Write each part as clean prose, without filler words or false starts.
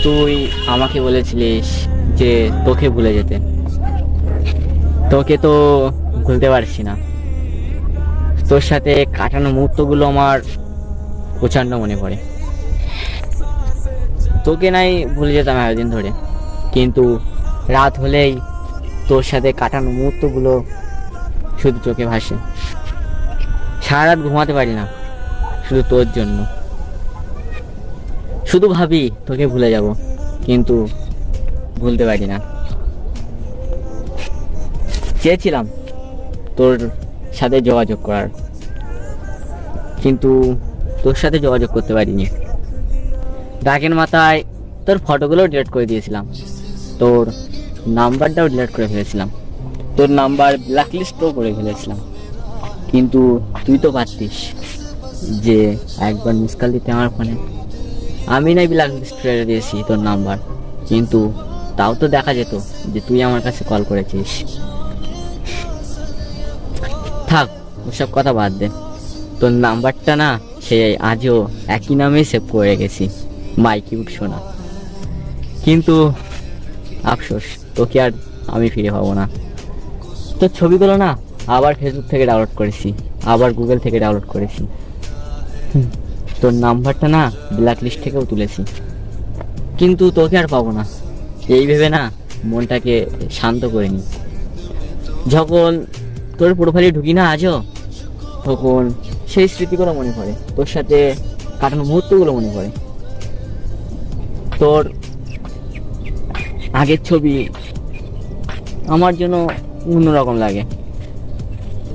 তুই আমাকে বলেছিলিস যে তোকে ভুলে যেতে, তোকে তো ভুলতে পারছি না। তোর সাথে কাটানো মুহূর্তগুলো আমার প্রচন্ড মনে পড়ে। তোকে নাই ভুলে যেতাম এতদিন ধরে, কিন্তু রাত হলেই তোর সাথে কাটানো মুহূর্তগুলো শুধু চোখে ভাসে। সারা রাত ঘুমাতে পারি না শুধু তোর জন্য। শুধু ভাবি তোকে ভুলে যাব, কিন্তু ভুলতে পারি না। চেয়েছিলাম তোর সাথে যোগাযোগ করার, কিন্তু তোর সাথে যোগাযোগ করতে পারিনি। ডাকের মাথায় তোর ফটোগুলো ডিলিট করে দিয়েছিলাম, তোর নাম্বারটাও ডিলিট করে ফেলেছিলাম, তোর নাম্বার ব্ল্যাকলিস্টও করে ফেলেছিলাম। কিন্তু তুই তো পারতিস যে একবার মিস কল দিতে আমার ফোনে। আমি নাই ব্ল্যাকলিস্ট করে দিয়েছি তোর নাম্বার, কিন্তু তাও তো দেখা যেত যে তুই আমার কাছে কল করেছিস। থাক, ওসব কথা বাদ দে। তোর নাম্বারটা না সে আজও একই নামেই সেভ করে রেখেছি, মাই কিউট সোনা। কিন্তু আফসোস, তোকে আর আমি ফিরে পাবো না। তোর ছবিগুলো না আবার ফেসবুক থেকে ডাউনলোড করেছি, আবার গুগল থেকে ডাউনলোড করেছি। তোর নাম্বারটা না ব্ল্যাক লিস্ট থেকেও তুলেছি, কিন্তু তোকে আর পাবো না এই ভেবে না মনটাকে শান্ত করে নি। যখন তোর প্রোফাইলে ঢুকি না আজও, তখন সেই স্মৃতিগুলো মনে পড়ে, তোর সাথে কাটানো মুহূর্তগুলো মনে পড়ে। তোর আগের ছবি আমার জন্য অন্যরকম লাগে।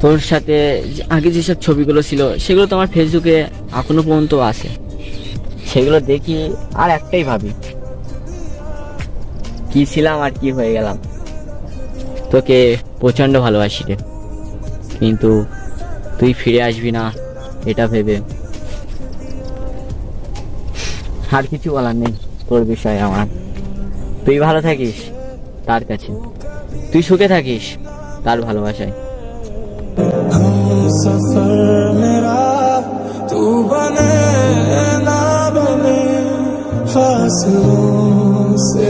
তোর সাথে আগে যেসব ছবিগুলো ছিল সেগুলো তো আমার ফেসবুকে এখনো পর্যন্ত আছে। সেগুলো দেখি আর একটাই ভাবি, কি ছিলাম আর কি হয়ে গেলাম। তোকে প্রচন্ড ভালোবাসি রে, কিন্তু তুই ফিরে আসবি না এটা ভেবে আর কিছু বলার নেই তোর বিষয়ে আমার। তুই ভালো থাকিস তার কাছে, তুই সুখে থাকিস তার ভালোবাসায়। सफर मेरा तू बने ना बने फासलों से